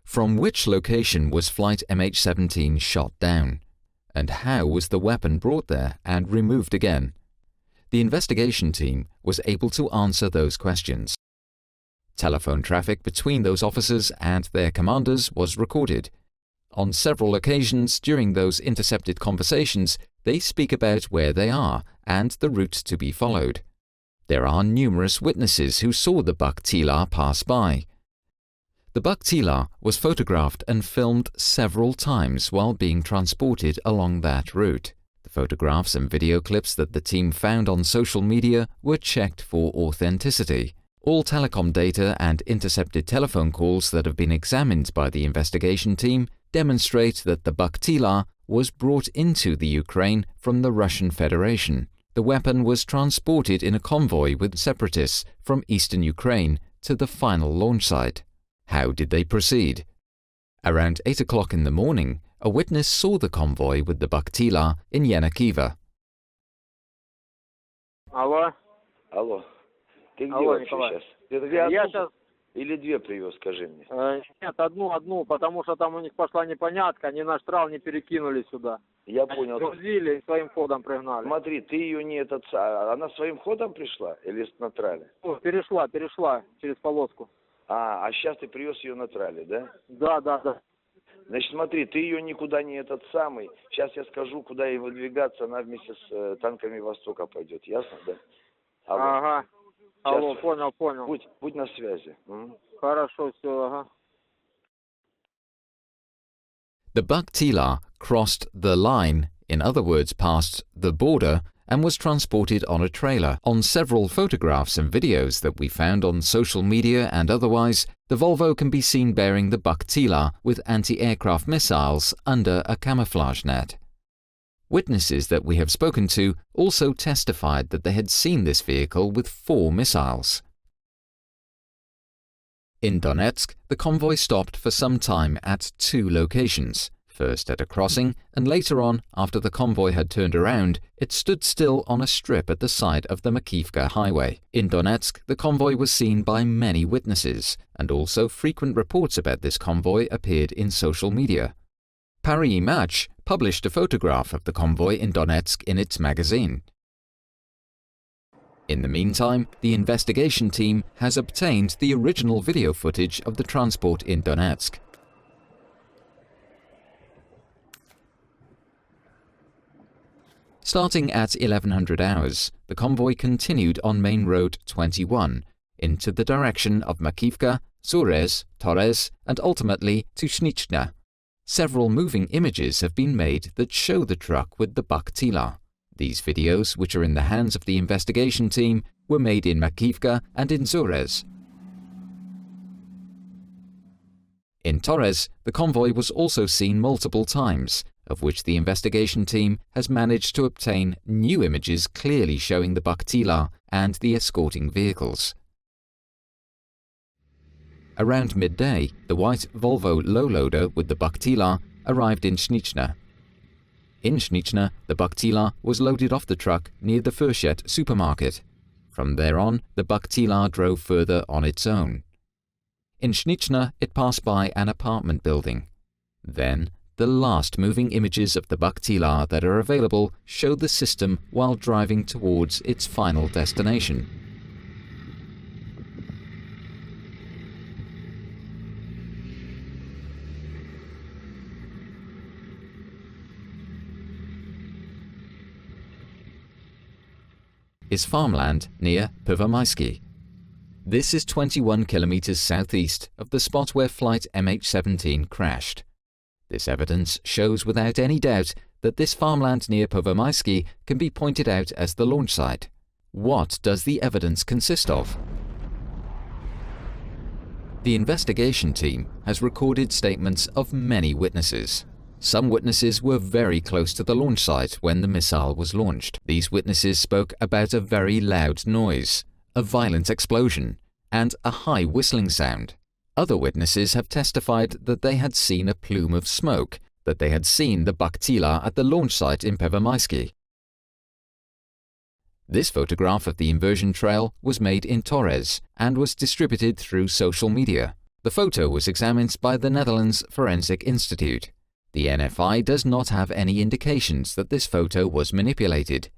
From which location was flight MH17 shot down? And how was the weapon brought there and removed again? The investigation team was able to answer those questions. Telephone traffic between those officers and their commanders was recorded. On several occasions during those intercepted conversations, they speak about where they are and the route to be followed. There are numerous witnesses who saw the Baktila pass by. The Baktila was photographed and filmed several times while being transported along that route. The photographs and video clips that the team found on social media were checked for authenticity. All telecom data and intercepted telephone calls that have been examined by the investigation team demonstrate that the Baktila was brought into the Ukraine from the Russian Federation. The weapon was transported in a convoy with separatists from eastern Ukraine to the final launch site. How did they proceed? Around 8 o'clock in the morning, a witness saw the convoy with the Baktila in Yanakiva. Алло. Алло. Ты где Алло, вообще Николай. сейчас? Ты две одну Я сейчас... или две привез, скажи мне? Нет, одну, потому что там у них пошла непонятка, они наш трал не перекинули сюда. Я Они понял. грузили и своим ходом пригнали. Смотри, ты ее не этот... Она своим ходом пришла или на трале? О, перешла через полоску. А сейчас ты привез ее на трале, да? Да. Значит, смотри, ты ее никуда не этот самый. Сейчас я скажу, куда ей выдвигаться, она вместе с танками Востока пойдет. Ясно, да? Алло. Ага. Сейчас. Алло, понял. Будь на связи. Хорошо, все, ага. The Baktila crossed the line, in other words passed the border, and was transported on a trailer. On several photographs and videos that we found on social media and otherwise, the Volvo can be seen bearing the Baktila with anti-aircraft missiles under a camouflage net. Witnesses that we have spoken to also testified that they had seen this vehicle with 4 missiles. In Donetsk, the convoy stopped for some time at 2 locations. First at a crossing, and later on, after the convoy had turned around, it stood still on a strip at the side of the Makivka highway. In Donetsk, the convoy was seen by many witnesses, and also frequent reports about this convoy appeared in social media. Paris Match published a photograph of the convoy in Donetsk in its magazine. In the meantime, the investigation team has obtained the original video footage of the transport in Donetsk. Starting at 1100 hours, the convoy continued on Main Road 21 into the direction of Makivka, Zurez, Torres, and ultimately to Shnichna. Several moving images have been made that show the truck with the Baktila. These videos, which are in the hands of the investigation team, were made in Makivka and in Zurez. In Torres, the convoy was also seen multiple times, of which the investigation team has managed to obtain new images clearly showing the Baktila and the escorting vehicles. Around midday, the white Volvo low-loader with the Baktila arrived in Shnichna. In Shnichna, the Baktila was loaded off the truck near the Furchet supermarket. From there on, the Baktila drove further on its own. In Shnichna, it passed by an apartment building. Then, the last moving images of the Baktila that are available show the system while driving towards its final destination. Is farmland near Pervomaisky. This is 21 kilometers southeast of the spot where flight MH17 crashed. This evidence shows without any doubt that this farmland near Pervomaisky can be pointed out as the launch site. What does the evidence consist of? The investigation team has recorded statements of many witnesses. Some witnesses were very close to the launch site when the missile was launched. These witnesses spoke about a very loud noise, a violent explosion, and a high whistling sound. Other witnesses have testified that they had seen a plume of smoke, that they had seen the Baktila at the launch site in Pervomaisky. This photograph of the inversion trail was made in Torres and was distributed through social media. The photo was examined by the Netherlands Forensic Institute. The NFI does not have any indications that this photo was manipulated.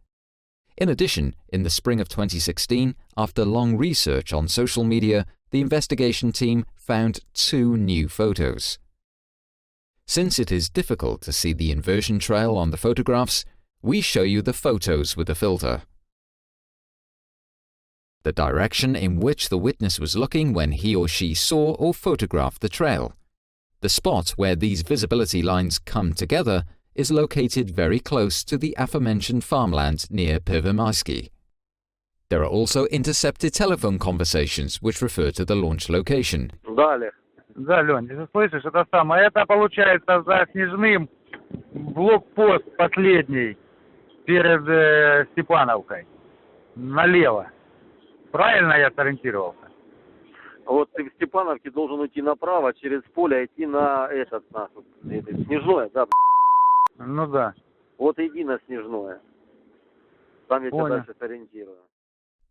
In addition, in the spring of 2016, after long research on social media, the investigation team found 2 new photos. Since it is difficult to see the inversion trail on the photographs, we show you the photos with the filter. The direction in which the witness was looking when he or she saw or photographed the trail. The spot where these visibility lines come together is located very close to the aforementioned farmland near Первомайский. There are also intercepted telephone conversations which refer to the launch location. Далее. Да, Лень, ты слышишь, это самое. Это получается за Снежным блокпост последний перед Степановкой. Налево. Правильно я сориентировался? Вот ты в Степановке должен уйти направо, через поле идти на Снежное, да. Ну да. Вот иди на Снежное. Там я тебя Понял. дальше сориентирую.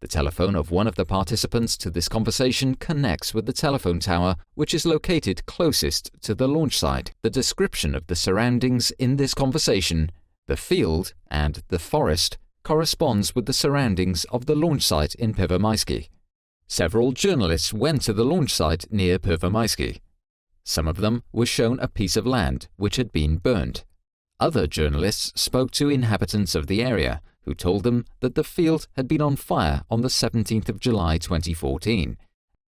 The telephone of one of the participants to this conversation connects with the telephone tower, which is located closest to the launch site. The description of the surroundings in this conversation, the field and the forest, corresponds with the surroundings of the launch site in Первомайский. Several journalists went to the launch site near Первомайский. Some of them were shown a piece of land which had been burned. Other journalists spoke to inhabitants of the area, who told them that the field had been on fire on the 17th of July 2014.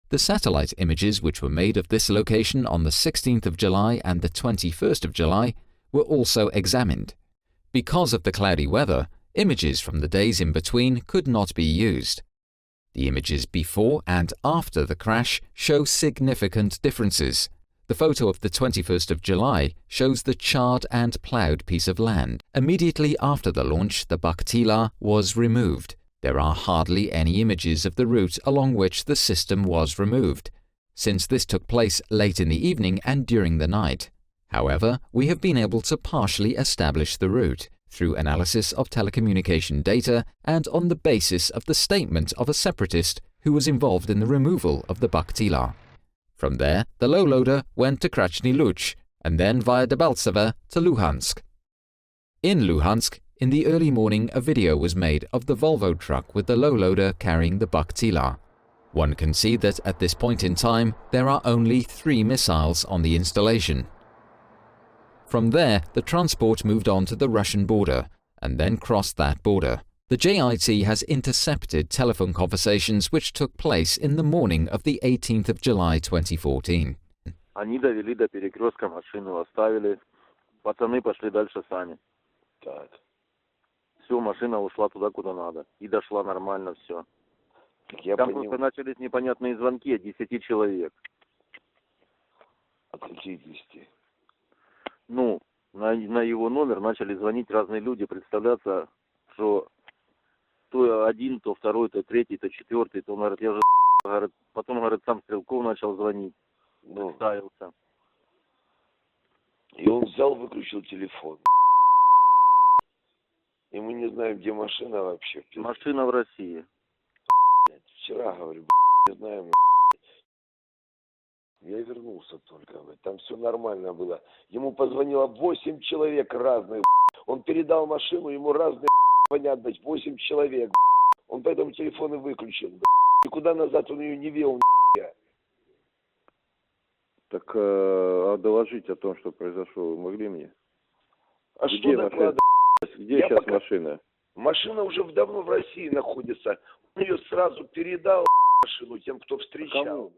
The satellite images which were made of this location on the 16th of July and the 21st of July were also examined. Because of the cloudy weather, images from the days in between could not be used. The images before and after the crash show significant differences. The photo of the 21st of July shows the charred and ploughed piece of land. Immediately after the launch, the Baktila was removed. There are hardly any images of the route along which the system was removed, since this took place late in the evening and during the night. However, we have been able to partially establish the route through analysis of telecommunication data and on the basis of the statement of a separatist who was involved in the removal of the Baktila. From there, the low loader went to Krasny Luch and then via Debaltseve to Luhansk. In Luhansk, in the early morning, a video was made of the Volvo truck with the low loader carrying the Baktila. One can see that at this point in time, there are only 3 missiles on the installation. From there, the transport moved on to the Russian border and then crossed that border. The JIT has intercepted telephone conversations which took place in the morning of the 18th of July 2014. Они довели до перекрестка машину, оставили. Пацаны пошли дальше сами. Так. Все, машина ушла туда, куда надо. И дошла нормально, все. Я Там понял. просто начались непонятные звонки от 10 человек. От каких 10? Ну, на его номер начали звонить разные люди, представляться, что то один, то второй, то третий, то четвертый, то он говорит, я уже говорит, потом, говорит, сам Стрелков начал звонить, представился. И он взял, выключил телефон. И мы не знаем, где машина вообще. Машина в России. Вчера, говорю, не знаем. Я вернулся только, там все нормально было. Ему позвонило 8 человек разных. Он передал машину, ему разные звонят, 8 человек. Он поэтому телефон и выключил. Никуда назад он ее не вел. Так а доложить о том, что произошло, вы могли мне? А где что докладывать? Где сейчас машина? Машина уже давно в России находится. Он ее сразу передал машину тем, кто встречал.